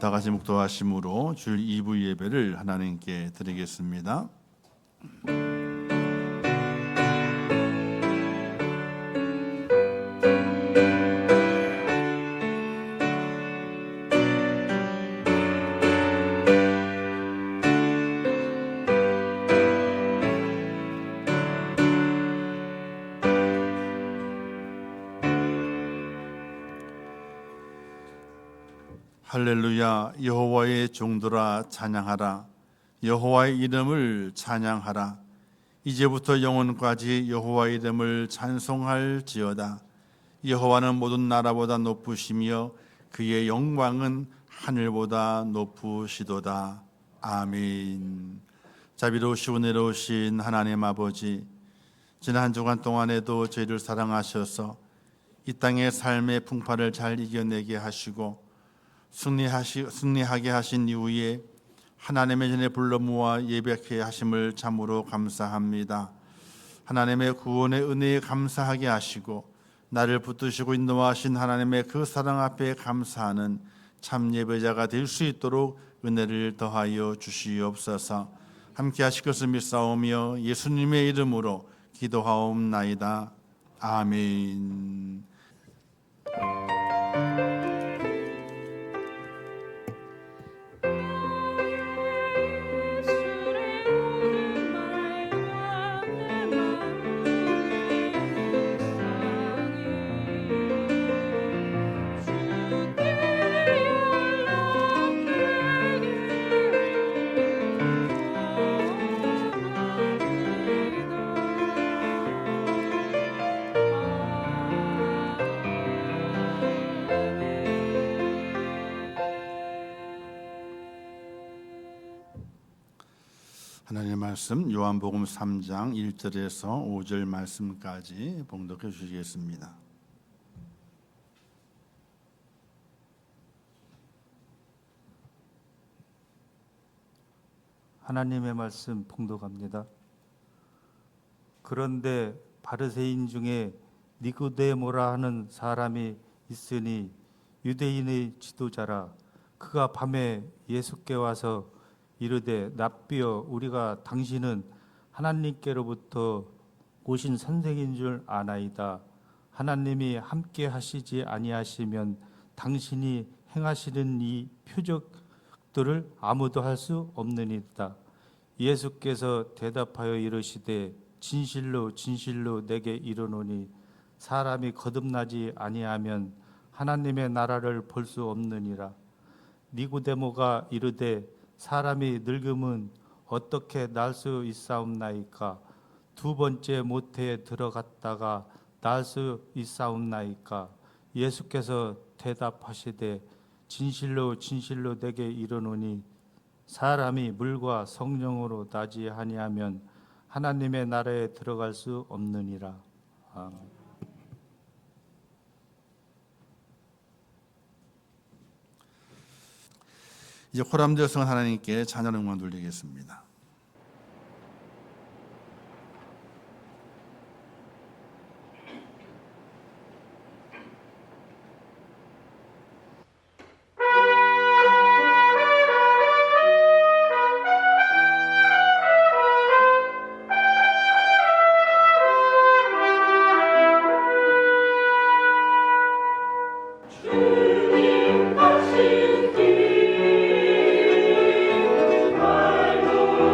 다 같이 묵도하심으로 주일 2부 예배를 하나님께 드리겠습니다. 할렐루야. 여호와의 종들아 찬양하라. 여호와의 이름을 찬양하라. 이제부터 영원까지 여호와의 이름을 찬송할지어다. 여호와는 모든 나라보다 높으시며 그의 영광은 하늘보다 높으시도다. 아멘. 자비로우시고 은혜로우신 하나님 아버지, 지난 한 주간 동안에도 저희를 사랑하셔서 이 땅의 삶의 풍파를 잘 이겨내게 하시고 승리하게 하신 이후에 하나님의 전에 불러 모아 예배케 하심을 참으로 감사합니다. 하나님의 구원의 은혜에 감사하게 하시고 나를 붙드시고 인도하신 하나님의 그 사랑 앞에 감사하는 참 예배자가 될 수 있도록 은혜를 더하여 주시옵소서. 함께 하실 것을 믿사오며 예수님의 이름으로 기도하옵나이다. 아멘. 하나님의 말씀 요한복음 3장 1절에서 5절 말씀까지 봉독해 주시겠습니다. 하나님의 말씀 봉독합니다. 그런데 바리새인 중에 니고데모라 하는 사람이 있으니 유대인의 지도자라. 그가 밤에 예수께 와서 이르되 랍비여, 우리가 당신은 하나님께로부터 오신 선생인 줄 아나이다. 하나님이 함께 하시지 아니하시면 당신이 행하시는 이 표적들을 아무도 할 수 없느니라. 예수께서 대답하여 이르시되 진실로 진실로 내게 이르노니 사람이 거듭나지 아니하면 하나님의 나라를 볼 수 없느니라. 니고데모가 이르되 사람이 늙음은 어떻게 날 수 있사옵나이까? 두 번째 모태에 들어갔다가 날 수 있사옵나이까? 예수께서 대답하시되 진실로 진실로 내게 이르노니 사람이 물과 성령으로 나지 아니하면 하나님의 나라에 들어갈 수 없느니라. 아멘. 이제 호람되어서 하나님께 찬양 응원 돌리겠습니다. 주님 가신 길 말로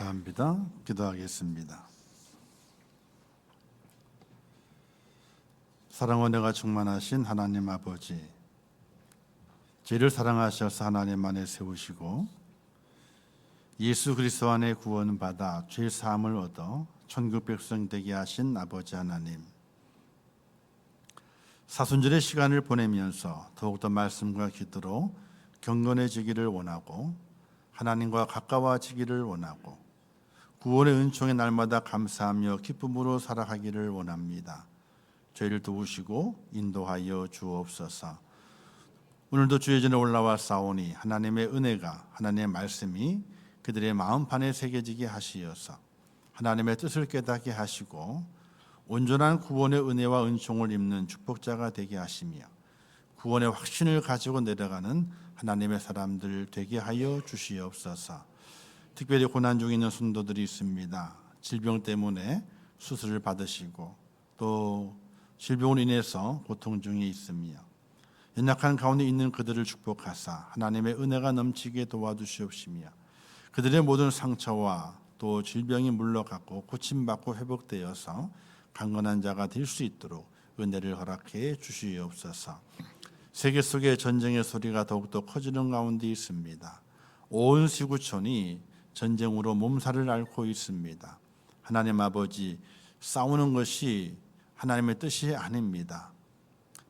감사합니다. 기도하겠습니다. 사랑과 은혜가 충만하신 하나님 아버지, 죄를 사랑하셔서 하나님 안에 세우시고 예수 그리스도 안에 구원받아 죄 사함을 얻어 천국 백성 되게 하신 아버지 하나님, 사순절의 시간을 보내면서 더욱더 말씀과 기도로 경건해지기를 원하고 하나님과 가까워지기를 원하고 구원의 은총의 날마다 감사하며 기쁨으로 살아가기를 원합니다. 저희를 도우시고 인도하여 주옵소서. 오늘도 주의 전에 올라와 싸우니 하나님의 은혜가, 하나님의 말씀이 그들의 마음판에 새겨지게 하시어서 하나님의 뜻을 깨닫게 하시고 온전한 구원의 은혜와 은총을 입는 축복자가 되게 하시며 구원의 확신을 가지고 내려가는 하나님의 사람들 되게 하여 주시옵소서. 특별히 고난 중에 있는 성도들이 있습니다. 질병 때문에 수술을 받으시고 또 질병으로 인해서 고통 중에 있으며 연약한 가운데 있는 그들을 축복하사 하나님의 은혜가 넘치게 도와주시옵시며 그들의 모든 상처와 또 질병이 물러가고 고침받고 회복되어서 강건한 자가 될 수 있도록 은혜를 허락해 주시옵소서. 세계 속의 전쟁의 소리가 더욱더 커지는 가운데 있습니다. 온 지구촌이 전쟁으로 몸살을 앓고 있습니다. 하나님 아버지, 싸우는 것이 하나님의 뜻이 아닙니다.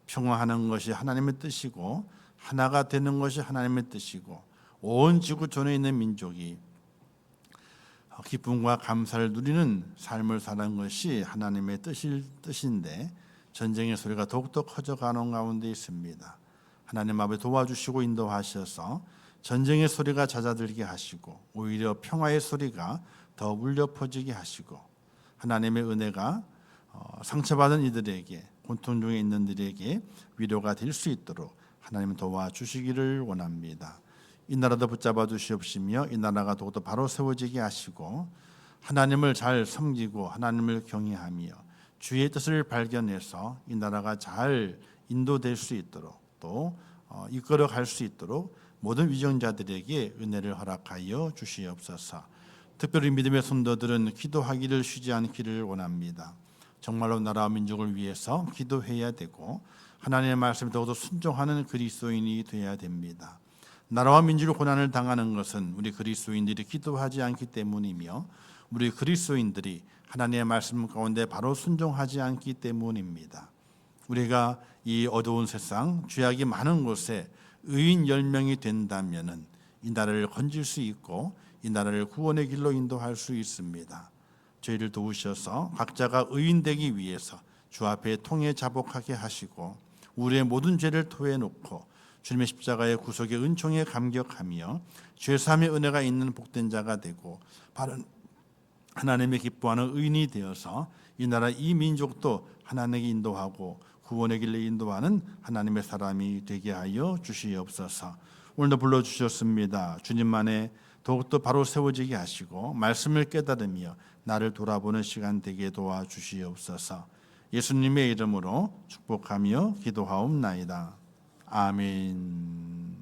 평화하는 것이 하나님의 뜻이고 하나가 되는 것이 하나님의 뜻이고 온 지구촌에 있는 민족이 기쁨과 감사를 누리는 삶을 사는 것이 하나님의 뜻인데 전쟁의 소리가 더욱더 커져가는 가운데 있습니다. 하나님 아버지 도와주시고 인도하셔서 전쟁의 소리가 잦아들게 하시고 오히려 평화의 소리가 더 울려 퍼지게 하시고 하나님의 은혜가 상처받은 이들에게, 고통 중에 있는 이들에게 위로가 될 수 있도록 하나님 도와주시기를 원합니다. 이 나라도 붙잡아 주시옵시며 이 나라가 더욱더 바로 세워지게 하시고 하나님을 잘 섬기고 하나님을 경외하며 주의 뜻을 발견해서 이 나라가 잘 인도될 수 있도록 또 이끌어 갈 수 있도록 모든 위정자들에게 은혜를 허락하여 주시옵소서. 특별히 믿음의 성도들은 기도하기를 쉬지 않기를 원합니다. 정말로 나라와 민족을 위해서 기도해야 되고 하나님의 말씀에 더욱더 순종하는 그리스도인이 되어야 됩니다. 나라와 민족이 고난을 당하는 것은 우리 그리스도인들이 기도하지 않기 때문이며 우리 그리스도인들이 하나님의 말씀 가운데 바로 순종하지 않기 때문입니다. 우리가 이 어두운 세상, 죄악이 많은 곳에 의인 10명이 된다면 이 나라를 건질 수 있고 이 나라를 구원의 길로 인도할 수 있습니다. 저희를 도우셔서 각자가 의인 되기 위해서 주 앞에 통해 자복하게 하시고 우리의 모든 죄를 토해놓고 주님의 십자가의 구속의 은총에 감격하며 죄사함의 은혜가 있는 복된 자가 되고 바른 하나님의 기뻐하는 의인이 되어서 이 나라 이 민족도 하나님에게 인도하고 구원의 길로 인도하는 하나님의 사람이 되게 하여 주시옵소서. 오늘도 불러주셨습니다. 주님만에 더욱더 바로 세워지게 하시고 말씀을 깨달으며 나를 돌아보는 시간 되게 도와주시옵소서. 예수님의 이름으로 축복하며 기도하옵나이다. 아멘.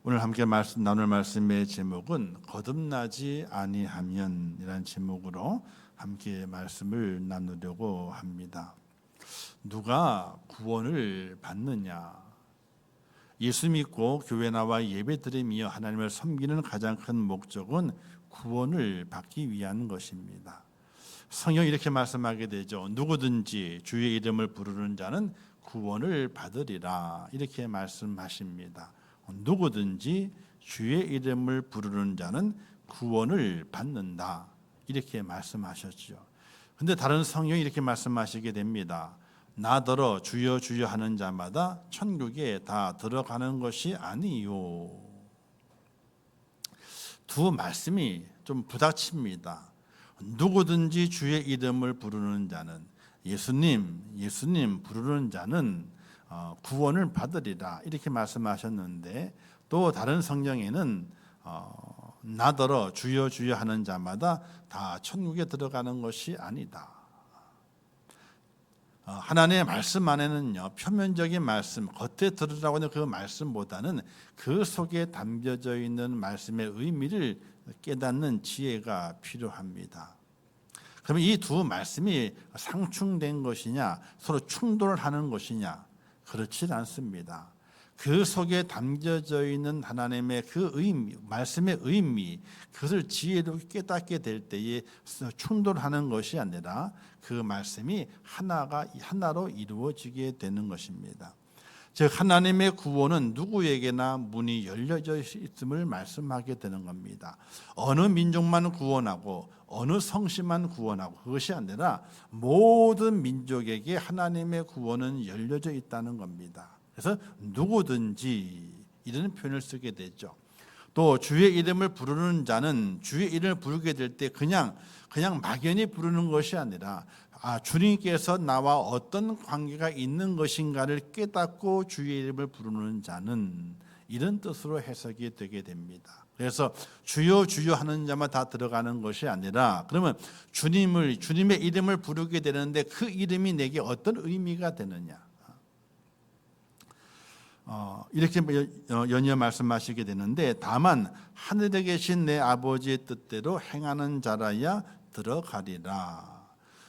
오늘 함께 나눌 말씀의 제목은 거듭나지 아니하면이라는 제목으로 함께 말씀을 나누려고 합니다. 누가 구원을 받느냐? 예수 믿고 교회 나와 예배 드리며 하나님을 섬기는 가장 큰 목적은 구원을 받기 위한 것입니다. 성경이 이렇게 말씀하게 되죠. 누구든지 주의 이름을 부르는 자는 구원을 받으리라 이렇게 말씀하십니다. 누구든지 주의 이름을 부르는 자는 구원을 받는다 이렇게 말씀하셨죠. 근데 다른 성경이 이렇게 말씀하시게 됩니다. 나더러 주여 주여 하는 자마다 천국에 다 들어가는 것이 아니요. 두 말씀이 좀 부닥칩니다. 누구든지 주의 이름을 부르는 자는 예수님 부르는 자는 구원을 받으리라 이렇게 말씀하셨는데 또 다른 성경에는 나더러 주여 주여 하는 자마다 다 천국에 들어가는 것이 아니다. 하나님의 말씀 안에는요, 표면적인 말씀, 겉에 들으라고 하는 그 말씀보다는 그 속에 담겨져 있는 말씀의 의미를 깨닫는 지혜가 필요합니다. 그러면 이 두 말씀이 상충된 것이냐, 서로 충돌을 하는 것이냐? 그렇지 않습니다. 그 속에 담겨져 있는 하나님의 그 의미, 말씀의 의미, 그것을 지혜로 깨닫게 될 때에 충돌하는 것이 아니라 그 말씀이 하나로 이루어지게 되는 것입니다. 즉 하나님의 구원은 누구에게나 문이 열려져 있음을 말씀하게 되는 겁니다. 어느 민족만 구원하고 어느 성씨만 구원하고 그것이 아니라 모든 민족에게 하나님의 구원은 열려져 있다는 겁니다. 그래서 누구든지 이런 표현을 쓰게 되죠. 또 주의 이름을 부르는 자는 주의 이름을 부르게 될 때 그냥 막연히 부르는 것이 아니라 주님께서 나와 어떤 관계가 있는 것인가를 깨닫고 주의 이름을 부르는 자는 이런 뜻으로 해석이 되게 됩니다. 그래서 주여 주여 하는 자만 다 들어가는 것이 아니라 그러면 주님의 이름을 부르게 되는데 그 이름이 내게 어떤 의미가 되느냐, 이렇게 연이어 말씀하시게 되는데 다만 하늘에 계신 내 아버지의 뜻대로 행하는 자라야 들어가리라.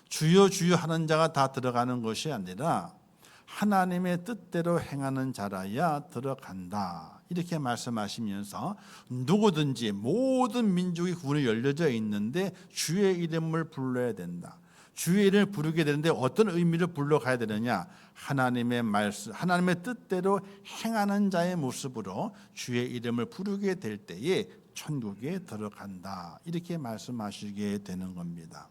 주여 주여 하는 자가 다 들어가는 것이 아니라 하나님의 뜻대로 행하는 자라야 들어간다. 이렇게 말씀하시면서 누구든지 모든 민족이 구원이 열려져 있는데 주의 이름을 불러야 된다. 주의 이름을 부르게 되는데 어떤 의미를 불러가야 되느냐? 하나님의 말씀, 하나님의 뜻대로 행하는 자의 모습으로 주의 이름을 부르게 될 때에 천국에 들어간다. 이렇게 말씀하시게 되는 겁니다.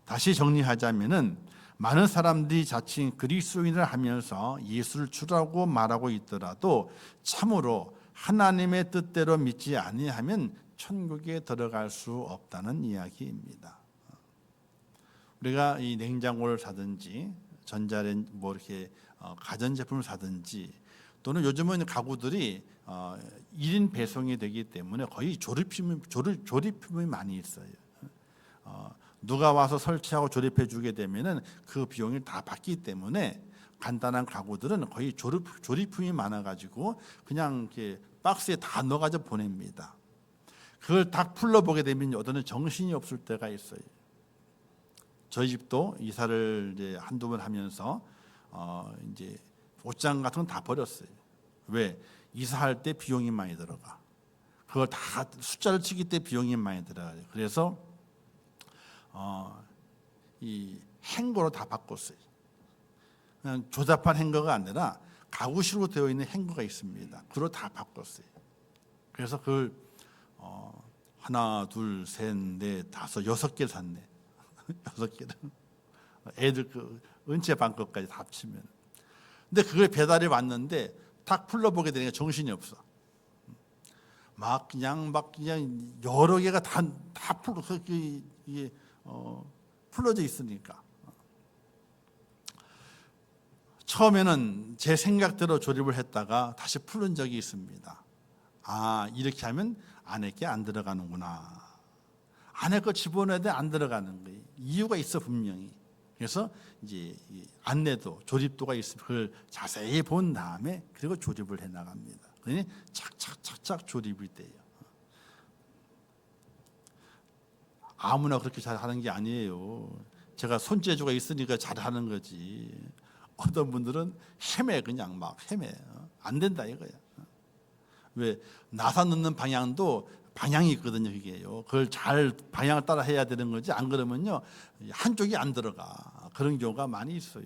다시 정리하자면은 많은 사람들이 자칭 그리스도인을 하면서 예수를 주라고 말하고 있더라도 참으로 하나님의 뜻대로 믿지 아니하면 천국에 들어갈 수 없다는 이야기입니다. 우리가 이 냉장고를 사든지 전자레인지 이렇게 가전제품을 사든지 또는 요즘은 가구들이 1인 배송이 되기 때문에 거의 조립품이 많이 있어요. 누가 와서 설치하고 조립해 주게 되면은 그 비용이 다 받기 때문에 간단한 가구들은 거의 조립품이 많아가지고 그냥 이렇게 박스에 다 넣어가지고 보냅니다. 그걸 딱 풀러보게 되면 어떤 정신이 없을 때가 있어요. 저희 집도 이사를 이제 한두 번 하면서 이제 옷장 같은 건 다 버렸어요. 왜? 이사할 때 비용이 많이 들어가. 그걸 다 숫자를 치기 때 비용이 많이 들어가요. 그래서 이 행거로 다 바꿨어요. 그냥 조잡한 행거가 아니라 가구식으로 되어 있는 행거가 있습니다. 그걸 다 바꿨어요. 그래서 그걸 하나, 둘, 셋, 넷, 다섯, 6개를 샀네. 6개를. 애들 그 은채 반값까지 다 합치면. 근데 그걸 배달이 왔는데 딱 풀러보게 되니까 정신이 없어. 막 그냥 여러 개가 다 풀어져 있으니까. 처음에는 제 생각대로 조립을 했다가 다시 풀은 적이 있습니다. 이렇게 하면 안에 게 안 들어가는구나. 안에 거 집어넣어야 돼, 안 들어가는 거예요. 이유가 있어 분명히. 그래서 이제 안내도 조립도가 있으면 그걸 자세히 본 다음에 그리고 조립을 해 나갑니다. 그러니 착착착착 조립이 돼요. 아무나 그렇게 잘하는 게 아니에요. 제가 손재주가 있으니까 잘하는 거지. 어떤 분들은 그냥 막 헤매. 안 된다 이거야. 왜? 나사 넣는 방향도 방향이 있거든요. 그게요. 그걸 잘 방향을 따라 해야 되는 거지. 안 그러면요 한쪽이 안 들어가. 그런 경우가 많이 있어요.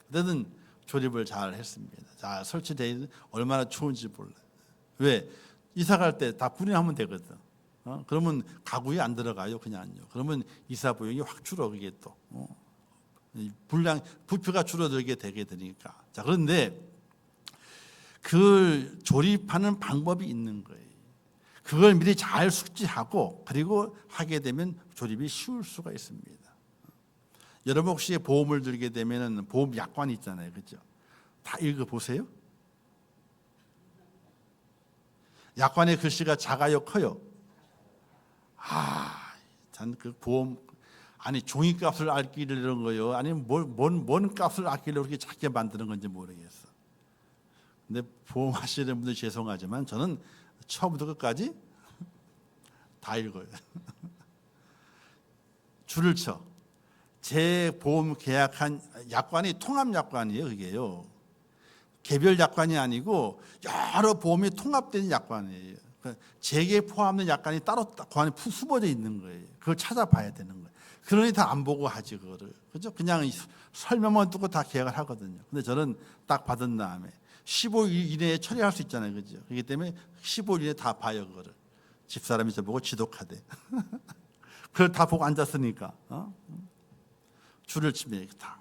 그때는 조립을 잘 했습니다. 잘 설치되어 있는 얼마나 좋은지 몰라요. 왜? 이사 갈 때 다 분해하면 되거든. 그러면 가구에 안 들어가요. 그냥요. 그러면 이사 비용이 확 줄어. 그게 또 부피가 줄어들게 되게 되니까. 자, 그런데 그 조립하는 방법이 있는 거예요. 그걸 미리 잘 숙지하고 그리고 하게 되면 조립이 쉬울 수가 있습니다. 여러분 혹시 보험을 들게 되면 보험 약관이 있잖아요. 그렇죠? 다 읽어 보세요. 약관의 글씨가 작아요, 커요? 전 그 보험 아니 종이값을 아끼려는 거요? 아니면 뭔 값을 아끼려고 그렇게 작게 만드는 건지 모르겠어. 근데 보험하시는 분들 죄송하지만 저는 처음부터 끝까지 다 읽어요. 줄을 쳐. 제 보험 계약한 약관이 통합약관이에요. 그게요. 개별 약관이 아니고 여러 보험이 통합된 약관이에요. 제게 포함된 약관이 따로 그 안에 숨어져 있는 거예요. 그걸 찾아봐야 되는 거예요. 그러니 다 안 보고 하지 그거를. 그죠? 그냥 설명만 듣고 다 계약을 하거든요. 근데 저는 딱 받은 다음에 15일 이내에 처리할 수 있잖아요. 그죠? 그렇기 때문에 15일 이내에 다 봐요. 그거를. 집사람이 저보고 지독하대. 그걸 다 보고 앉았으니까. 줄을 치면 다.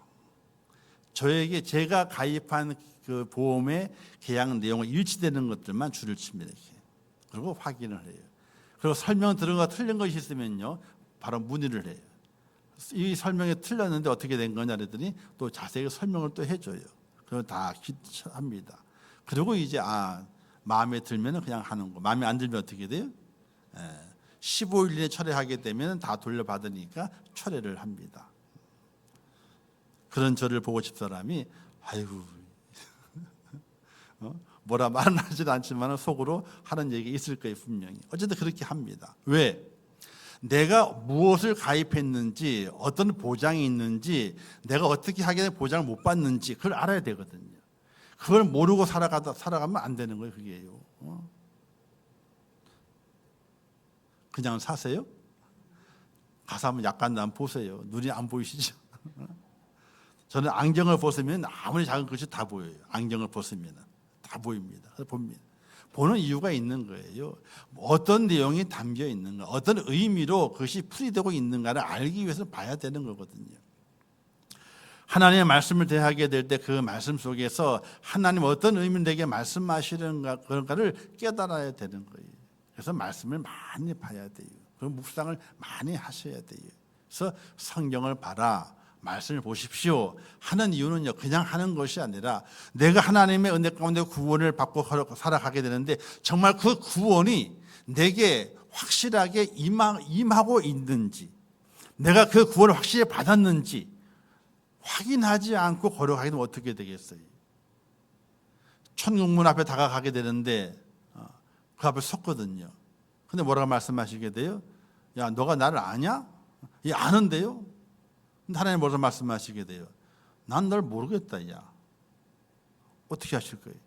저에게 제가 가입한 그 보험의 계약 내용과 일치되는 것들만 줄을 칩니다. 이렇게. 그리고 확인을 해요. 그리고 설명 들은 거 틀린 것이 있으면요, 바로 문의를 해요. 이 설명이 틀렸는데 어떻게 된 거냐 그랬더니 또 자세히 설명을 또 해줘요. 그리고 다 합니다. 그리고 이제 마음에 들면 그냥 하는 거. 마음에 안 들면 어떻게 돼요? 15일 이내 철회하게 되면 다 돌려받으니까 철회를 합니다. 그런 저를 보고 집사람이 아이고 뭐라 말은 하진 않지만 속으로 하는 얘기가 있을 거예요. 분명히. 어쨌든 그렇게 합니다. 왜? 내가 무엇을 가입했는지, 어떤 보장이 있는지, 내가 어떻게 하게 되면 보장을 못 받는지 그걸 알아야 되거든요. 그걸 모르고 살아가면 안 되는 거예요. 그게요. 그냥 사세요? 가서 한번 약간 안 보세요. 눈이 안 보이시죠? 저는 안경을 벗으면 아무리 작은 것이 다 보여요. 안경을 벗으면 다 보입니다. 그래서 봅니다. 보는 이유가 있는 거예요. 어떤 내용이 담겨 있는가, 어떤 의미로 그것이 풀이되고 있는가를 알기 위해서 봐야 되는 거거든요. 하나님의 말씀을 대하게 될 때 그 말씀 속에서 하나님 어떤 의미로 내게 말씀하시는가 그런가를 깨달아야 되는 거예요. 그래서 말씀을 많이 봐야 돼요. 그 묵상을 많이 하셔야 돼요. 그래서 성경을 봐라, 말씀을 보십시오 하는 이유는요, 그냥 하는 것이 아니라 내가 하나님의 은혜 가운데 구원을 받고 살아가게 되는데 정말 그 구원이 내게 확실하게 임하고 있는지, 내가 그 구원을 확실히 받았는지 확인하지 않고 걸어가게 되면 어떻게 되겠어요? 천국문 앞에 다가가게 되는데 그 앞에 섰거든요. 근데 뭐라고 말씀하시게 돼요? 야, 너가 나를 아냐? 예, 아는데요? 근데 하나님 뭐라고 말씀하시게 돼요? 난 널 모르겠다, 야. 어떻게 하실 거예요?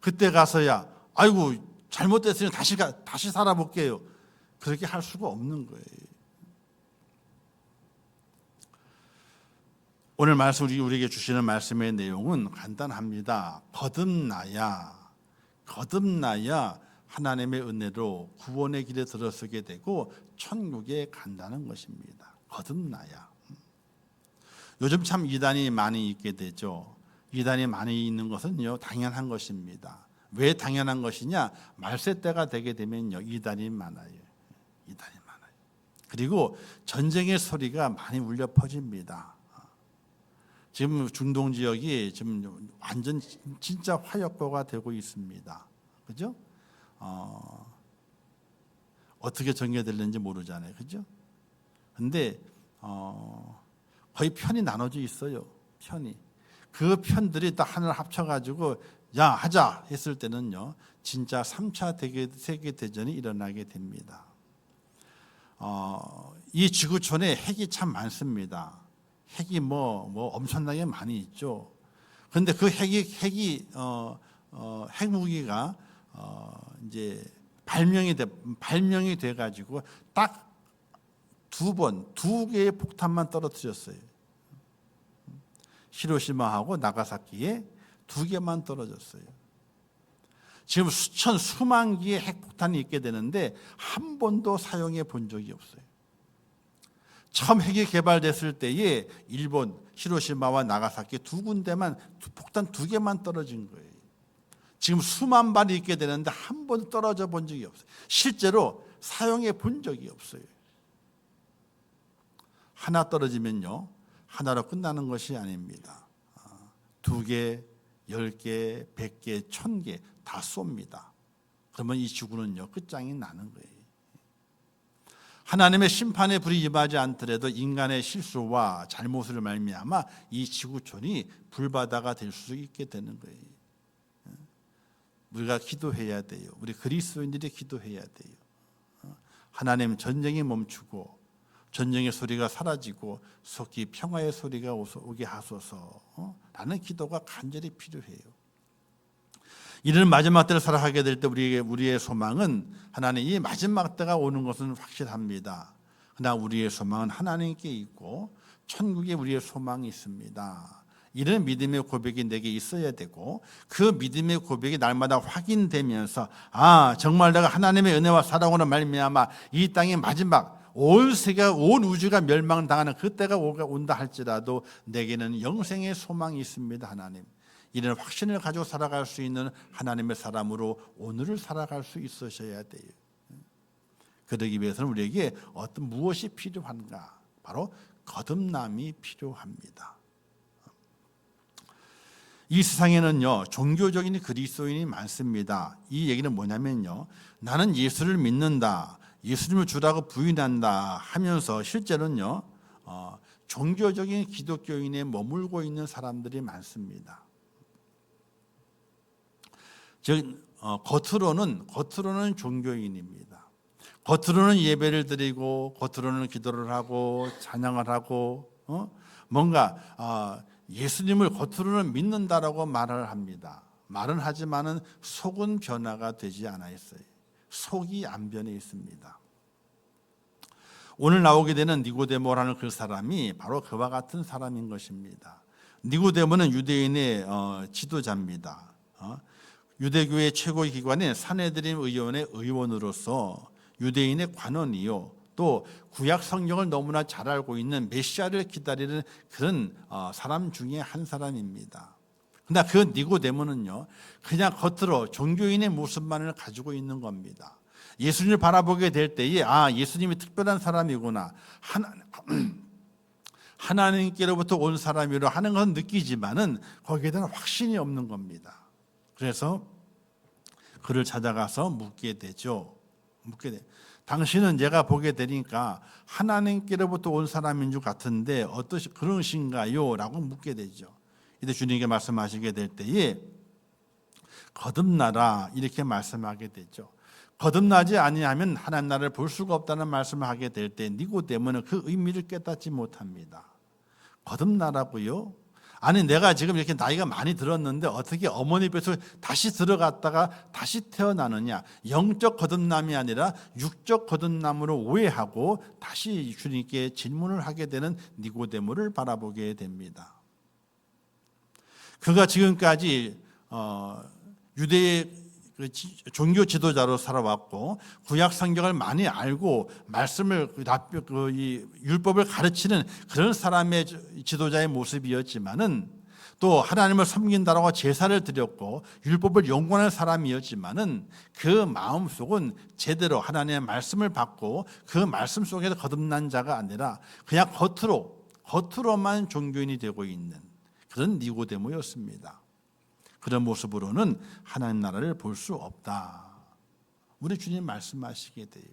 그때 가서야, 아이고, 잘못됐으니 다시 살아볼게요. 그렇게 할 수가 없는 거예요. 오늘 말씀 우리에게 주시는 말씀의 내용은 간단합니다. 거듭나야 하나님의 은혜로 구원의 길에 들어서게 되고 천국에 간다는 것입니다. 거듭나야. 요즘 참 이단이 많이 있게 되죠. 이단이 많이 있는 것은요, 당연한 것입니다. 왜 당연한 것이냐? 말세 때가 되게 되면요, 이단이 많아요. 그리고 전쟁의 소리가 많이 울려 퍼집니다. 지금 중동 지역이 지금 완전 진짜 화약고가 되고 있습니다. 그죠? 어떻게 전개될는지 모르잖아요. 그죠? 근데 거의 편이 나눠져 있어요. 편이. 그 편들이 딱 하나를 합쳐가지고 야 하자 했을 때는요, 진짜 3차 세계대전이 일어나게 됩니다. 이 지구촌에 핵이 참 많습니다. 핵이 뭐 엄청나게 많이 있죠. 그런데 그 핵무기가 이제 발명이 돼 가지고 딱 두 개의 폭탄만 떨어뜨렸어요. 히로시마하고 나가사키에 2개만 떨어졌어요. 지금 수만 개의 핵폭탄이 있게 되는데 한 번도 사용해 본 적이 없어요. 처음 핵이 개발됐을 때에 일본 히로시마와 나가사키 2군데만 폭탄 2개만 떨어진 거예요. 지금 수만 발이 있게 되는데 한 번도 떨어져 본 적이 없어요. 실제로 사용해 본 적이 없어요. 하나 떨어지면요, 하나로 끝나는 것이 아닙니다. 2개, 10개, 100개, 1000개 다 쏩니다. 그러면 이 지구는요, 끝장이 나는 거예요. 하나님의 심판의 불이 임하지 않더라도 인간의 실수와 잘못을 말미암아 이 지구촌이 불바다가 될 수 있게 되는 거예요. 우리가 기도해야 돼요. 우리 그리스도인들이 기도해야 돼요. 하나님, 전쟁이 멈추고 전쟁의 소리가 사라지고 속히 평화의 소리가 오게 하소서 라는 기도가 간절히 필요해요. 이런 마지막 때를 살아가게 될 때 우리의 소망은 하나님, 이 마지막 때가 오는 것은 확실합니다. 그러나 우리의 소망은 하나님께 있고 천국에 우리의 소망이 있습니다. 이런 믿음의 고백이 내게 있어야 되고, 그 믿음의 고백이 날마다 확인되면서 정말 내가 하나님의 은혜와 사랑으로 말미암아 이 땅의 마지막 온 세계가, 온 우주가 멸망당하는 그때가 온다 할지라도 내게는 영생의 소망이 있습니다. 하나님, 이런 확신을 가지고 살아갈 수 있는 하나님의 사람으로 오늘을 살아갈 수 있으셔야 돼요. 그러기 위해서는 우리에게 무엇이 필요한가? 바로 거듭남이 필요합니다. 이 세상에는요, 종교적인 그리스도인이 많습니다. 이 얘기는 뭐냐면요, 나는 예수를 믿는다, 예수님을 주라고 부인한다 하면서 실제로는요, 종교적인 기독교인에 머물고 있는 사람들이 많습니다. 겉으로는 종교인입니다. 겉으로는 예배를 드리고, 겉으로는 기도를 하고, 찬양을 하고, 뭔가 예수님을 겉으로는 믿는다라고 말을 합니다. 말은 하지만은 속은 변화가 되지 않아 있어요. 속이 안 변해 있습니다. 오늘 나오게 되는 니고데모라는 그 사람이 바로 그와 같은 사람인 것입니다. 니고데모는 유대인의 지도자입니다. 유대교의 최고의 기관인 사네드림 의원의 의원으로서 유대인의 관원이요, 또 구약 성경을 너무나 잘 알고 있는 메시아를 기다리는 그런 사람 중에 한 사람입니다. 그러나 그 니고데모는요, 그냥 겉으로 종교인의 모습만을 가지고 있는 겁니다. 예수님을 바라보게 될 때에 예수님이 특별한 사람이구나, 하나님께로부터 온 사람이라 하는 건 느끼지만은 거기에 대한 확신이 없는 겁니다. 그래서 그를 찾아가서 묻게 되죠. 당신은 제가 보게 되니까 하나님께로부터 온 사람인 줄 같은데 그러신가요? 라고 묻게 되죠. 이때 주님께 말씀하시게 될 때에 거듭나라 이렇게 말씀하게 되죠. 거듭나지 아니하면 하나님 나라를 볼 수가 없다는 말씀을 하게 될 때 니고데모는 그 의미를 깨닫지 못합니다. 거듭나라고요? 아니, 내가 지금 이렇게 나이가 많이 들었는데 어떻게 어머니 뱃속에 다시 들어갔다가 다시 태어나느냐? 영적 거듭남이 아니라 육적 거듭남으로 오해하고 다시 주님께 질문을 하게 되는 니고데모를 바라보게 됩니다. 그가 지금까지 유대의 종교 지도자로 살아왔고 구약 성경을 많이 알고 말씀을 율법을 가르치는 그런 사람의 지도자의 모습이었지만은, 또 하나님을 섬긴다라고 제사를 드렸고 율법을 연구하는 사람이었지만은 그 마음속은 제대로 하나님의 말씀을 받고 그 말씀 속에서 거듭난 자가 아니라 그냥 겉으로만 종교인이 되고 있는 그런 니고데모였습니다. 그런 모습으로는 하나님 나라를 볼 수 없다. 우리 주님 말씀하시게 돼요.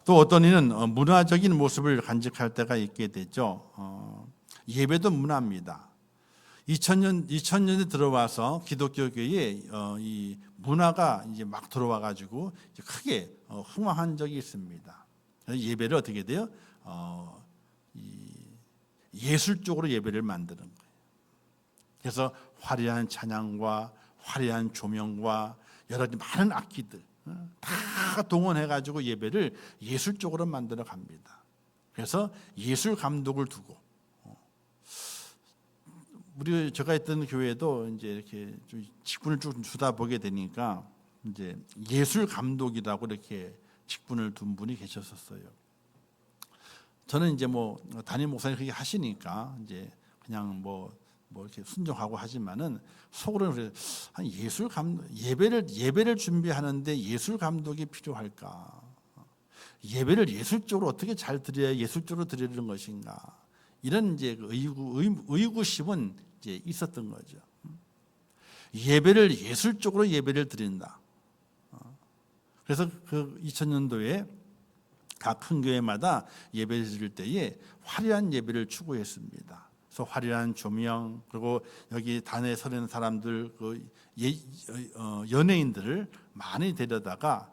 또 어떤 이는 문화적인 모습을 간직할 때가 있게 되죠. 예배도 문화입니다. 2000년에 들어와서 기독교계에 이 문화가 이제 막 들어와 가지고 크게 흥황한 적이 있습니다. 예배를 어떻게 돼요? 예술적으로 예배를 만드는 거예요. 그래서 화려한 찬양과 화려한 조명과 여러 가지 많은 악기들 다 동원해가지고 예배를 예술적으로 만들어 갑니다. 그래서 예술 감독을 두고, 제가 있던 교회도 이제 이렇게 직분을 쭉 주다 보게 되니까 이제 예술 감독이라고 이렇게 직분을 둔 분이 계셨었어요. 저는 이제 담임 목사님 그렇게 하시니까 이제 그냥 이렇게 순종하고 하지만은 속으로는 한 예배를 준비하는데 예술 감독이 필요할까? 예배를 예술적으로 어떻게 잘 드려야 예술적으로 드리는 것인가? 이런 이제 의구심은 이제 있었던 거죠. 예배를 예술적으로 예배를 드린다. 그래서 그 2000년도에 각 큰 교회마다 예배 드릴 때에 화려한 예배를 추구했습니다. 그래서 화려한 조명, 그리고 여기 단에 서는 사람들, 연예인들을 많이 데려다가,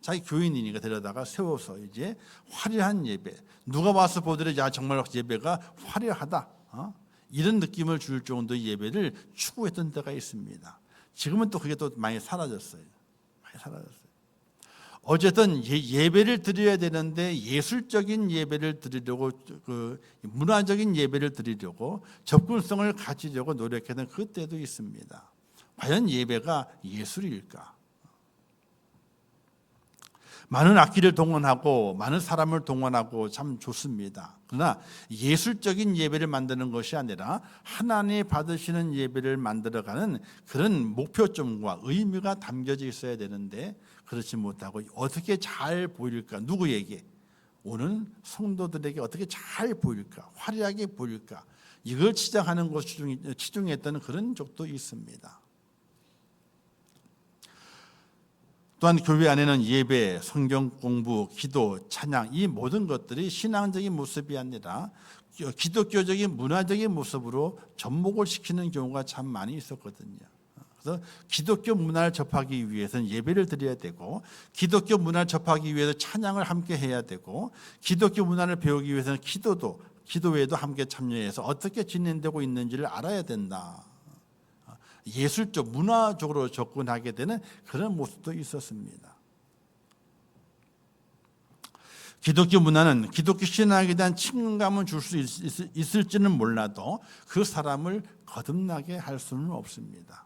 자기 교인이니까 데려다가 세워서 이제 화려한 예배, 누가 와서 보더라도 야 정말 예배가 화려하다, 이런 느낌을 줄 정도의 예배를 추구했던 때가 있습니다. 지금은 또 그게 또 많이 사라졌어요. 많이 사라졌어요. 어쨌든 예배를 드려야 되는데 예술적인 예배를 드리려고, 문화적인 예배를 드리려고 접근성을 가지려고 노력하는 그때도 있습니다. 과연 예배가 예술일까? 많은 악기를 동원하고 많은 사람을 동원하고 참 좋습니다. 그러나 예술적인 예배를 만드는 것이 아니라 하나님이 받으시는 예배를 만들어가는 그런 목표점과 의미가 담겨져 있어야 되는데 그렇지 못하고 어떻게 잘 보일까? 누구에게? 오는 성도들에게 어떻게 잘 보일까? 화려하게 보일까? 이걸 치장하는 것 치중했던 그런 적도 있습니다. 또한 교회 안에는 예배, 성경 공부, 기도, 찬양 이 모든 것들이 신앙적인 모습이 아니라 기독교적인 문화적인 모습으로 접목을 시키는 경우가 참 많이 있었거든요. 그래서 기독교 문화를 접하기 위해서는 예배를 드려야 되고, 기독교 문화를 접하기 위해서 찬양을 함께 해야 되고, 기독교 문화를 배우기 위해서는 기도회도 함께 참여해서 어떻게 진행되고 있는지를 알아야 된다. 예술적, 문화적으로 접근하게 되는 그런 모습도 있었습니다. 기독교 문화는 기독교 신앙에 대한 친근감은 줄 수 있을지는 몰라도 그 사람을 거듭나게 할 수는 없습니다.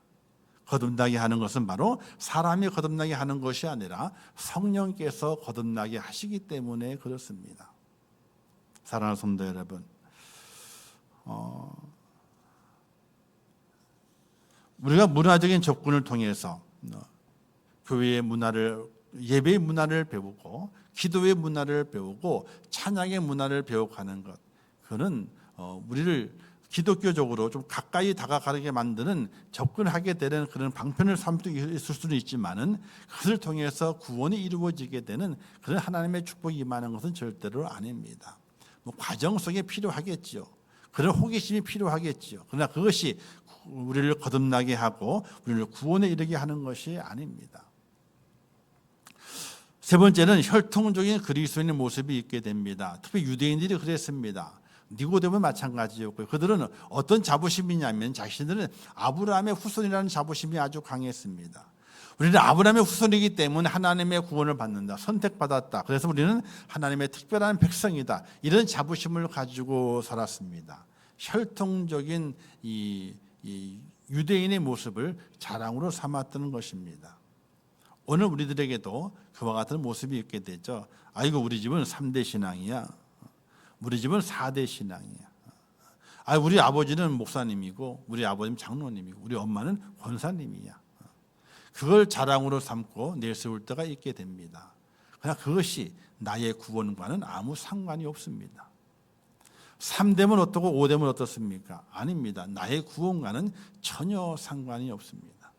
거듭나게 하는 것은 바로 사람이 거듭나게 하는 것이 아니라 성령께서 거듭나게 하시기 때문에 그렇습니다. 사랑하는 성도 여러분, 우리가 문화적인 접근을 통해서 교회의 문화를, 예배의 문화를 배우고 기도의 문화를 배우고 찬양의 문화를 배워가는 것, 그거는 우리를 기독교적으로 좀 가까이 다가가게 만드는, 접근하게 되는 그런 방편을 삼을 수 있을 수는 있지만은 그것을 통해서 구원이 이루어지게 되는 그런 하나님의 축복이 임하는 것은 절대로 아닙니다. 과정 속에 필요하겠지요. 그런 호기심이 필요하겠지요. 그러나 그것이 우리를 거듭나게 하고 우리를 구원에 이르게 하는 것이 아닙니다. 세 번째는 혈통적인 그리스도인의 모습이 있게 됩니다. 특히 유대인들이 그랬습니다. 니고데모는 마찬가지였고요. 그들은 어떤 자부심이냐면 자신들은 아브라함의 후손이라는 자부심이 아주 강했습니다. 우리는 아브라함의 후손이기 때문에 하나님의 구원을 받는다, 선택받았다, 그래서 우리는 하나님의 특별한 백성이다, 이런 자부심을 가지고 살았습니다. 혈통적인 이 유대인의 모습을 자랑으로 삼았던 것입니다. 오늘 우리들에게도 그와 같은 모습이 있게 되죠. 아이고 우리 집은 3대 신앙이야, 우리 집은 4대 신앙이야, 우리 아버지는 목사님이고 우리 아버지는 장로님이고 우리 엄마는 권사님이야. 그걸 자랑으로 삼고 내세울 때가 있게 됩니다. 그러나 그것이 나의 구원과는 아무 상관이 없습니다. 3대면 어떻고 5대면 어떻습니까? 아닙니다. 나의 구원과는 전혀 상관이 없습니다.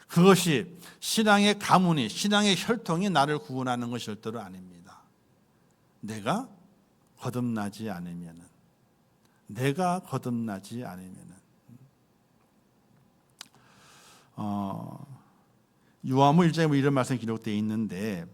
그것이 신앙의 가문이, 신앙의 혈통이 나를 구원하는 것이 절대로 아닙니다. 내가 거듭나지 않으면은, 요한복음 1장에 이런 말씀이 기록되어 있는데,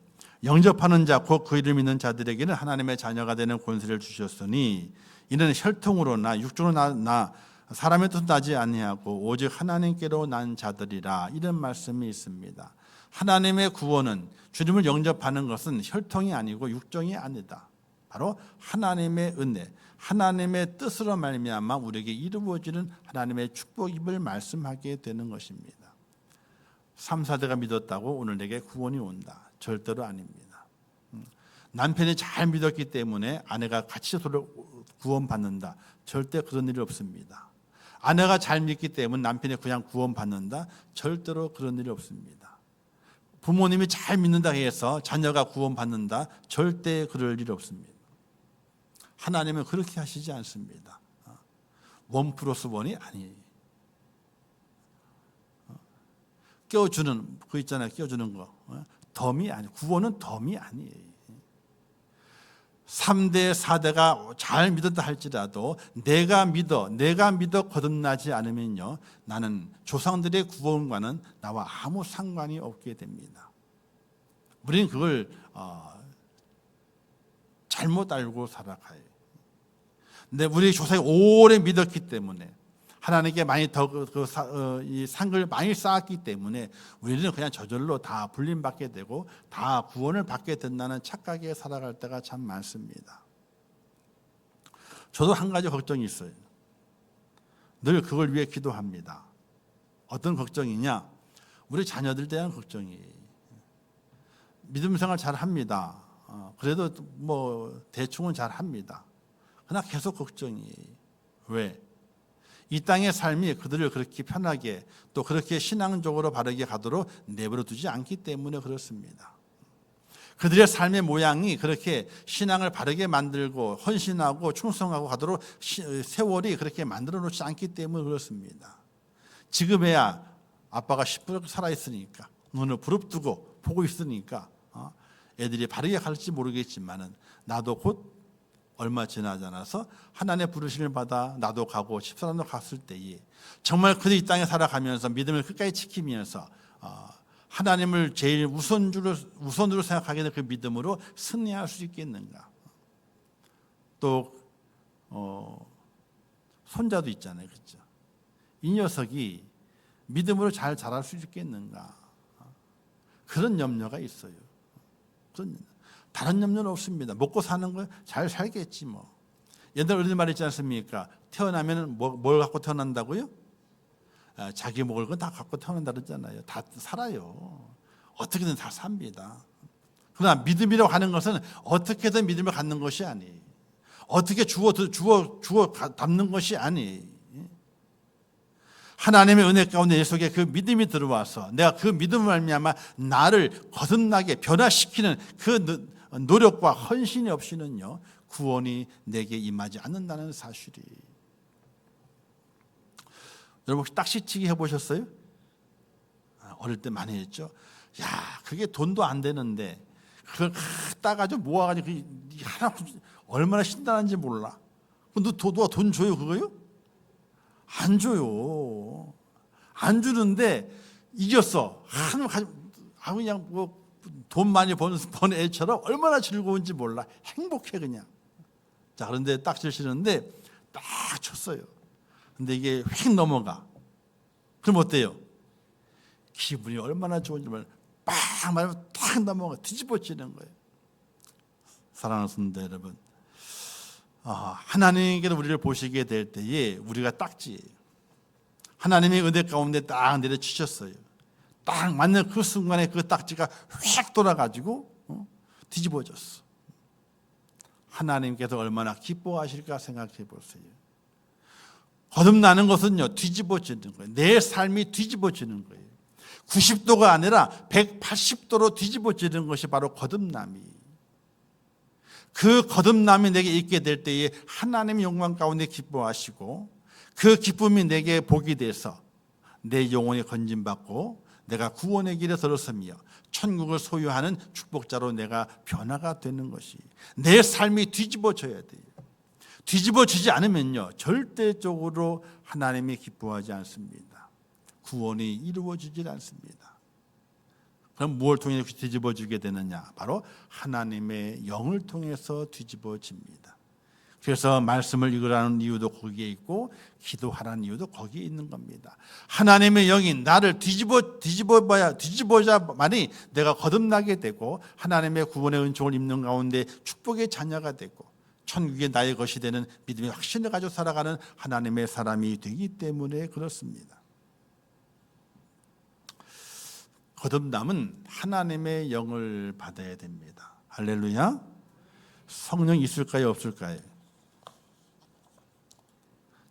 영접하는 자 곧 그 이름 믿는 자들에게는 하나님의 자녀가 되는 권세를 주셨으니 이는 혈통으로나 육적으로 나 사람의 뜻 나지 아니하고 오직 하나님께로 난 자들이라, 이런 말씀이 있습니다. 하나님의 구원은, 주님을 영접하는 것은 혈통이 아니고 육정이 아니다. 바로 하나님의 은혜, 하나님의 뜻으로 말미암아 우리에게 이루어지는 하나님의 축복임을 말씀하게 되는 것입니다. 3, 4대가 믿었다고 오늘 내게 구원이 온다, 절대로 아닙니다. 남편이 잘 믿었기 때문에 아내가 같이 구원받는다, 절대 그런 일이 없습니다. 아내가 잘 믿기 때문에 남편이 그냥 구원받는다, 절대로 그런 일이 없습니다. 부모님이 잘 믿는다 해서 자녀가 구원받는다, 절대 그럴 일이 없습니다. 하나님은 그렇게 하시지 않습니다. 1+1이 아니에요. 끼워주는 그 있잖아요. 끼워주는 거. 덤이 아니, 구원은 덤이 아니에요. 3대 4대가 잘 믿었다 할지라도 내가 믿어 거듭나지 않으면요, 나는 조상들의 구원과는 나와 아무 상관이 없게 됩니다. 우리는 그걸 잘못 알고 살아가요. 근데 우리 조상이 오래 믿었기 때문에, 하나님께 많이 이 상을 많이 쌓았기 때문에 우리는 그냥 저절로 다 불림받게 되고 다 구원을 받게 된다는 착각에 살아갈 때가 참 많습니다. 저도 한 가지 걱정이 있어요. 늘 그걸 위해 기도합니다. 어떤 걱정이냐? 우리 자녀들 대한 걱정이에요. 믿음 생활 잘 합니다. 그래도 뭐 대충은 잘 합니다. 그러나 계속 걱정이에요. 왜? 이 땅의 삶이 그들을 그렇게 편하게 또 그렇게 신앙적으로 바르게 가도록 내버려 두지 않기 때문에 그렇습니다. 그들의 삶의 모양이 그렇게 신앙을 바르게 만들고 헌신하고 충성하고 가도록 세월이 그렇게 만들어 놓지 않기 때문에 그렇습니다. 지금에야 아빠가 10% 살아있으니까, 눈을 부릅뜨고 보고 있으니까 애들이 바르게 갈지 모르겠지만은, 나도 곧 얼마 지나지 않아서 하나님의 부르심을 받아 나도 가고 집사람도 갔을 때에 정말 그들이 이 땅에 살아가면서 믿음을 끝까지 지키면서 하나님을 제일 우선으로 생각하게 된 그 믿음으로 승리할 수 있겠는가? 또 손자도 있잖아요, 그렇죠? 이 녀석이 믿음으로 잘 자랄 수 있겠는가? 그런 염려가 있어요. 다른 염려는 없습니다. 먹고 사는 거 잘 살겠지 뭐. 옛날 어른들 말 있지 않습니까? 태어나면 뭘 갖고 태어난다고요? 자기 먹을 건 다 갖고 태어난다 그러잖아요. 다 살아요. 어떻게든 다 삽니다. 그러나 믿음이라고 하는 것은 어떻게든 믿음을 갖는 것이 아니에요. 어떻게 주워 담는 것이 아니에요. 하나님의 은혜 가운데 내 속에 그 믿음이 들어와서 내가 그 믿음을 말미암아 나를 거듭나게 변화시키는 그 노력과 헌신이 없이는요, 구원이 내게 임하지 않는다는 사실이. 여러분 혹시 딱지치기 해보셨어요? 어릴 때 많이 했죠. 야, 그게 돈도 안 되는데 그걸 따가지고 모아가지고 하나 얼마나 신나는지 몰라. 근데 누가 돈 줘요 그거요? 안 줘요. 안 주는데 이겼어. 그냥 뭐 돈 많이 번 애처럼 얼마나 즐거운지 몰라. 행복해 그냥. 자, 그런데 딱지를 치는데 딱 쳤어요. 근데 이게 휙 넘어가. 그럼 어때요? 기분이 얼마나 좋은지 몰라. 빵 말고 탁 넘어가. 뒤집어지는 거예요. 사랑하는 성도 여러분, 하나님께서 우리를 보시게 될 때에 우리가 딱지예요. 하나님의 은혜 가운데 딱 내려치셨어요. 딱 맞는 그 순간에 그 딱지가 휙 돌아가지고 뒤집어졌어. 하나님께서 얼마나 기뻐하실까 생각해 보세요. 거듭나는 것은요, 뒤집어지는 거예요. 내 삶이 뒤집어지는 거예요. 90도가 아니라 180도로 뒤집어지는 것이 바로 거듭남이에요. 그 거듭남이 내게 있게 될 때에 하나님의 영광 가운데 기뻐하시고 그 기쁨이 내게 복이 돼서 내 영혼이 건진받고 내가 구원의 길에 들어서며 천국을 소유하는 축복자로 내가 변화가 되는 것이, 내 삶이 뒤집어져야 돼요. 뒤집어지지 않으면요, 절대적으로 하나님이 기뻐하지 않습니다. 구원이 이루어지지 않습니다. 그럼 무엇을 통해 뒤집어지게 되느냐? 바로 하나님의 영을 통해서 뒤집어집니다. 그래서 말씀을 읽으라는 이유도 거기에 있고 기도하라는 이유도 거기에 있는 겁니다. 하나님의 영이 나를 뒤집어야만이 내가 거듭나게 되고 하나님의 구원의 은총을 입는 가운데 축복의 자녀가 되고 천국이 나의 것이 되는 믿음의 확신을 가지고 살아가는 하나님의 사람이 되기 때문에 그렇습니다. 거듭남은 하나님의 영을 받아야 됩니다. 할렐루야. 성령 있을까요, 없을까요?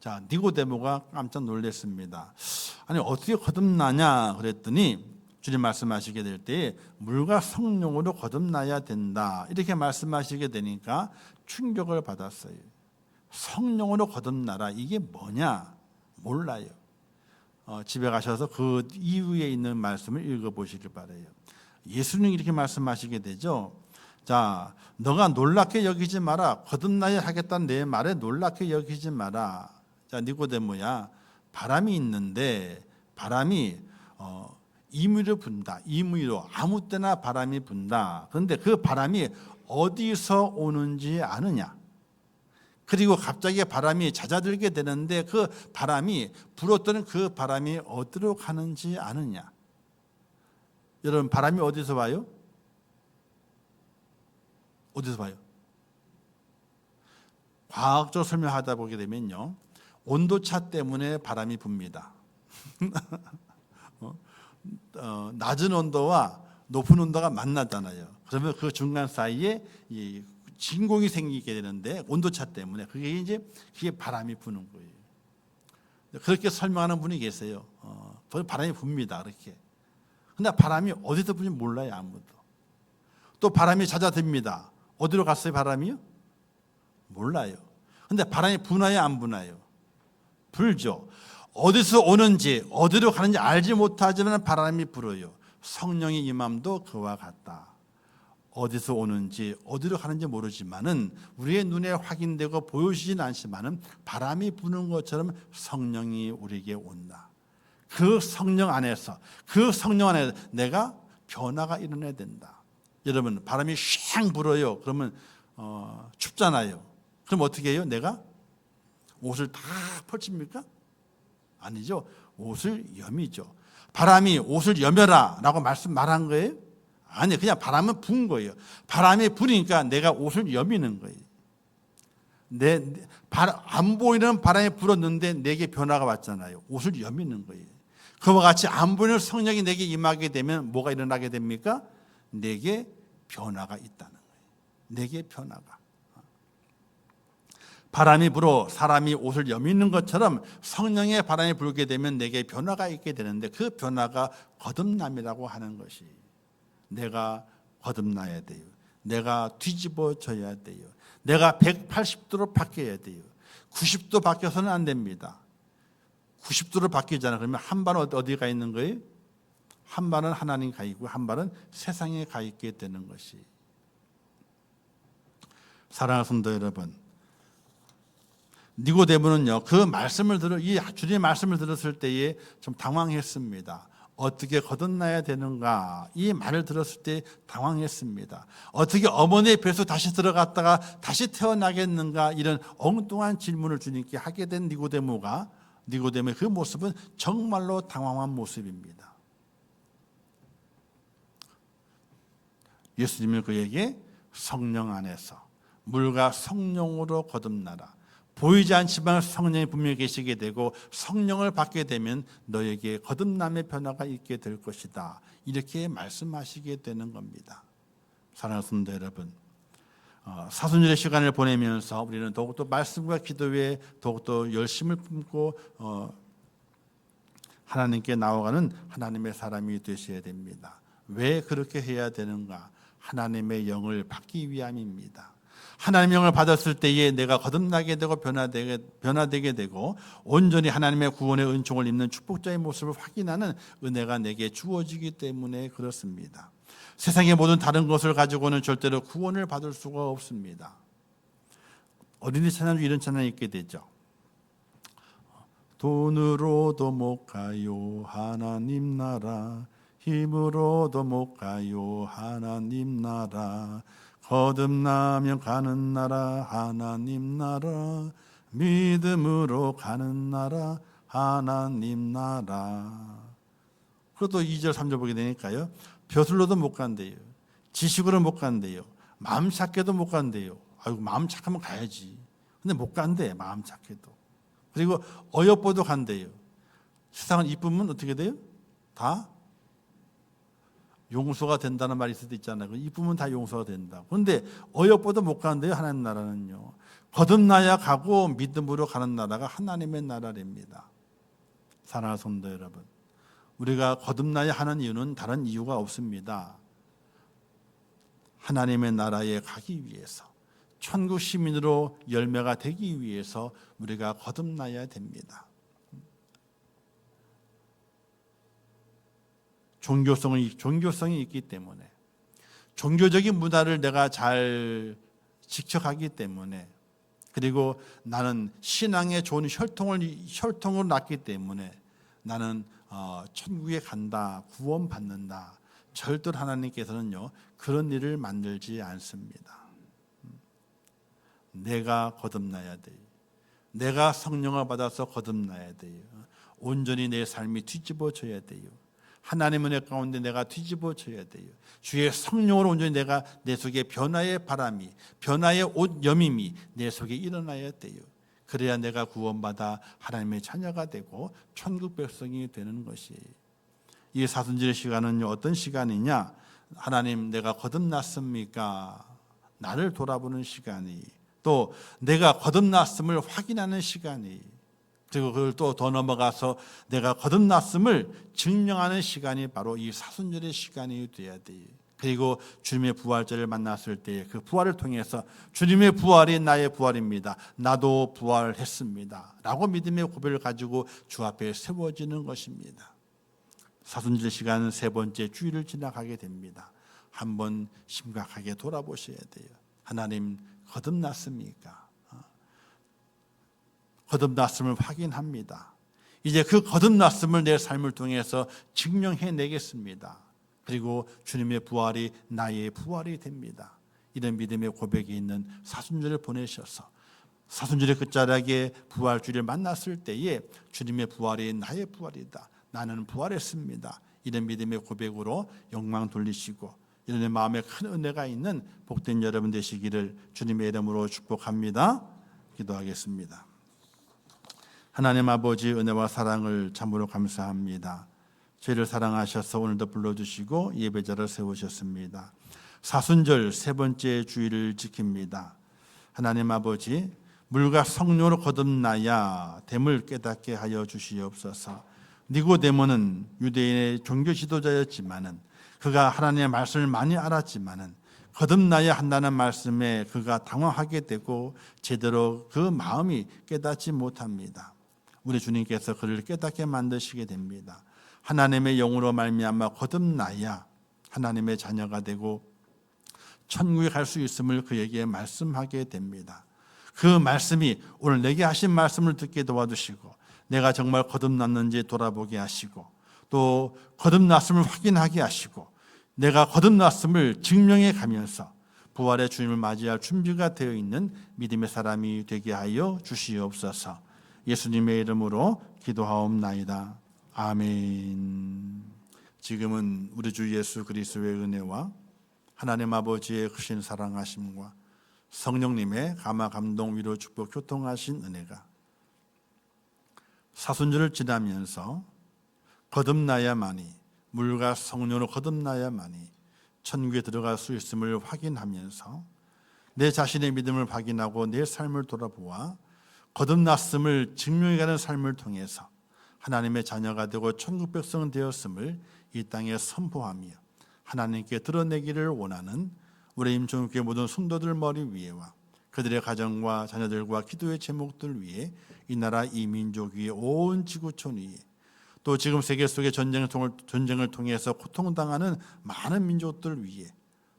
자, 니고데모가 깜짝 놀랐습니다. 아니, 어떻게 거듭나냐 그랬더니 주님 말씀하시게 될 때 물과 성령으로 거듭나야 된다, 이렇게 말씀하시게 되니까 충격을 받았어요. 성령으로 거듭나라, 이게 뭐냐 몰라요. 집에 가셔서 그 이후에 있는 말씀을 읽어보시길 바라요. 예수님이 이렇게 말씀하시게 되죠. 자, 너가 놀랍게 여기지 마라. 거듭나야 하겠다는 내 말에 놀랍게 여기지 마라. 자, 니고데모야, 바람이 있는데 바람이 임의로 분다. 임의로 아무 때나 바람이 분다. 그런데 그 바람이 어디서 오는지 아느냐? 그리고 갑자기 바람이 잦아들게 되는데 그 바람이 불었던 그 바람이 어디로 가는지 아느냐? 여러분, 바람이 어디서 와요? 어디서 와요? 과학적으로 설명하다 보게 되면요, 온도차 때문에 바람이 붑니다. 낮은 온도와 높은 온도가 만나잖아요. 그러면 그 중간 사이에 이 진공이 생기게 되는데 온도차 때문에 그게 바람이 부는 거예요. 그렇게 설명하는 분이 계세요. 바람이 붑니다. 그렇게. 근데 바람이 어디서 부는지 몰라요, 아무도. 또 바람이 잦아듭니다. 어디로 갔어요, 바람이요? 몰라요. 근데 바람이 부나요, 안 부나요? 불죠. 어디서 오는지 어디로 가는지 알지 못하지만 바람이 불어요. 성령의 임함도 그와 같다. 어디서 오는지 어디로 가는지 모르지만은 우리의 눈에 확인되고 보여지진 않지만은 바람이 부는 것처럼 성령이 우리에게 온다. 그 성령 안에서 내가 변화가 일어나야 된다. 여러분, 바람이 쉥 불어요. 그러면 춥잖아요. 그럼 어떻게 해요? 내가 옷을 다 펼칩니까? 아니죠. 옷을 여미죠. 바람이 옷을 여며라 라고 말한 거예요? 아니, 그냥 바람은 분 거예요. 바람이 부니까 내가 옷을 여미는 거예요. 안 보이는 바람이 불었는데 내게 변화가 왔잖아요. 옷을 여미는 거예요. 그와 같이 안 보이는 성령이 내게 임하게 되면 뭐가 일어나게 됩니까? 내게 변화가 있다는 거예요. 내게 변화가. 바람이 불어 사람이 옷을 여미는 것처럼 성령의 바람이 불게 되면 내게 변화가 있게 되는데 그 변화가 거듭남이라고 하는 것이, 내가 거듭나야 돼요. 내가 뒤집어져야 돼요. 내가 180도로 바뀌어야 돼요. 90도 바뀌어서는 안 됩니다. 90도로 바뀌잖아요. 그러면 한 발은 어디 가 있는 거예요? 한 발은 하나님 가 있고 한 발은 세상에 가 있게 되는 것이. 사랑하는 성도 여러분, 니고데모는요, 이 주님의 말씀을 들었을 때에 좀 당황했습니다. 어떻게 거듭나야 되는가? 이 말을 들었을 때 당황했습니다. 어떻게 어머니의 뱃속 다시 들어갔다가 다시 태어나겠는가? 이런 엉뚱한 질문을 주님께 하게 된 니고데모의 그 모습은 정말로 당황한 모습입니다. 예수님은 그에게 성령 안에서 물과 성령으로 거듭나라. 보이지 않지만 성령이 분명히 계시게 되고 성령을 받게 되면 너에게 거듭남의 변화가 있게 될 것이다. 이렇게 말씀하시게 되는 겁니다. 사랑하는 성도 여러분, 사순절의 시간을 보내면서 우리는 더욱더 말씀과 기도에 더욱더 열심을 품고 하나님께 나아가는 하나님의 사람이 되셔야 됩니다. 왜 그렇게 해야 되는가? 하나님의 영을 받기 위함입니다. 하나님의 영을 받았을 때에 내가 거듭나게 되고 변화되게 되고 온전히 하나님의 구원의 은총을 입는 축복자의 모습을 확인하는 은혜가 내게 주어지기 때문에 그렇습니다. 세상의 모든 다른 것을 가지고는 절대로 구원을 받을 수가 없습니다. 어린이 찬양 중 이런 찬양이 있게 되죠. 돈으로도 못 가요 하나님 나라, 힘으로도 못 가요 하나님 나라, 거듭나면 가는 나라 하나님 나라, 믿음으로 가는 나라 하나님 나라. 그것도 2절 3절 보게 되니까요, 벼슬로도 못 간대요. 지식으로 못 간대요. 마음 착해도 못 간대요. 아이고, 마음 착하면 가야지. 근데 못 간대, 마음 착해도. 그리고 어여뻐도 간대요. 세상은 이쁘면 어떻게 돼요? 다 용서가 된다는 말이 있을 수도 있잖아요. 이쁘면 다 용서가 된다. 그런데 어여뻐도 못 가는데요, 하나님 나라는요. 거듭나야 가고 믿음으로 가는 나라가 하나님의 나라랍니다. 사랑하는 성도 여러분, 우리가 거듭나야 하는 이유는 다른 이유가 없습니다. 하나님의 나라에 가기 위해서, 천국 시민으로 열매가 되기 위해서 우리가 거듭나야 됩니다. 종교성이 있기 때문에, 종교적인 문화를 내가 잘 직척하기 때문에, 그리고 나는 신앙의 좋은 혈통을 낳기 때문에 나는 천국에 간다, 구원받는다. 절대로 하나님께서는요 그런 일을 만들지 않습니다. 내가 거듭나야 돼요. 내가 성령을 받아서 거듭나야 돼요. 온전히 내 삶이 뒤집어져야 돼요. 하나님의 은혜 가운데 내가 뒤집어져야 돼요. 주의 성령으로 온전히 내가 내 속에 변화의 바람이, 변화의 옷 여밈이 내 속에 일어나야 돼요. 그래야 내가 구원받아 하나님의 자녀가 되고 천국 백성이 되는 것이에요. 이 사순절의 시간은 어떤 시간이냐? 하나님, 내가 거듭났습니까? 나를 돌아보는 시간이, 또 내가 거듭났음을 확인하는 시간이, 그리고 그걸 또 더 넘어가서 내가 거듭났음을 증명하는 시간이 바로 이 사순절의 시간이 되어야 돼요. 그리고 주님의 부활절을 만났을 때 그 부활을 통해서 주님의 부활이 나의 부활입니다, 나도 부활했습니다 라고 믿음의 고백을 가지고 주 앞에 세워지는 것입니다. 사순절 시간은 세 번째 주일을 지나가게 됩니다. 한번 심각하게 돌아보셔야 돼요. 하나님, 거듭났습니까? 거듭났음을 확인합니다. 이제 그 거듭났음을 내 삶을 통해서 증명해내겠습니다. 그리고 주님의 부활이 나의 부활이 됩니다. 이런 믿음의 고백이 있는 사순절을 보내셔서 사순절의 끝자락에 부활주일을 만났을 때에 주님의 부활이 나의 부활이다, 나는 부활했습니다, 이런 믿음의 고백으로 영광 돌리시고 이런 마음에 큰 은혜가 있는 복된 여러분 되시기를 주님의 이름으로 축복합니다. 기도하겠습니다. 하나님 아버지, 은혜와 사랑을 참으로 감사합니다. 저희를 사랑하셔서 오늘도 불러주시고 예배자를 세우셨습니다. 사순절 세 번째 주일을 지킵니다. 하나님 아버지, 물과 성령으로 거듭나야 됨을 깨닫게 하여 주시옵소서. 니고데모는 유대인의 종교 지도자였지만은, 그가 하나님의 말씀을 많이 알았지만은 거듭나야 한다는 말씀에 그가 당황하게 되고 제대로 그 마음이 깨닫지 못합니다. 우리 주님께서 그를 깨닫게 만드시게 됩니다. 하나님의 영으로 말미암아 거듭나야 하나님의 자녀가 되고 천국에 갈 수 있음을 그에게 말씀하게 됩니다. 그 말씀이 오늘 내게 하신 말씀을 듣게 도와주시고 내가 정말 거듭났는지 돌아보게 하시고 또 거듭났음을 확인하게 하시고 내가 거듭났음을 증명해 가면서 부활의 주님을 맞이할 준비가 되어 있는 믿음의 사람이 되게 하여 주시옵소서. 예수님의 이름으로 기도하옵나이다. 아멘. 지금은 우리 주 예수 그리스도의 은혜와 하나님 아버지의 크신 사랑하심과 성령님의 감화 감동 위로 축복 교통하신 은혜가 사순절을 지나면서 거듭나야만이, 물과 성령으로 거듭나야만이 천국에 들어갈 수 있음을 확인하면서 내 자신의 믿음을 확인하고 내 삶을 돌아보아 거듭났음을 증명해가는 삶을 통해서 하나님의 자녀가 되고 천국 백성 되었음을 이 땅에 선포하며 하나님께 드러내기를 원하는 우리 임종교회 모든 성도들 머리 위에와 그들의 가정과 자녀들과 기도의 제목들 위에 이 나라 이 민족 위에 온 지구촌 위에 또 지금 세계 속의 전쟁을 통해서 고통당하는 많은 민족들 위에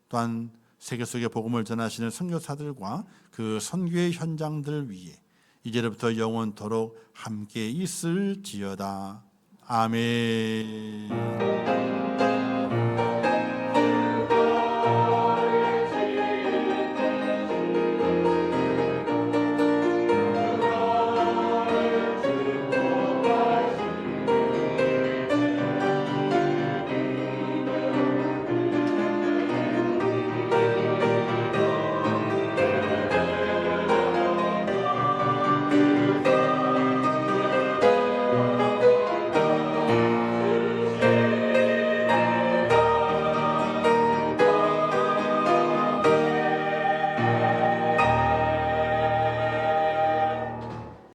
또한 세계 속의 복음을 전하시는 선교사들과 그 선교의 현장들 위에 이제부터 영원토록 함께 있을지어다. 아멘.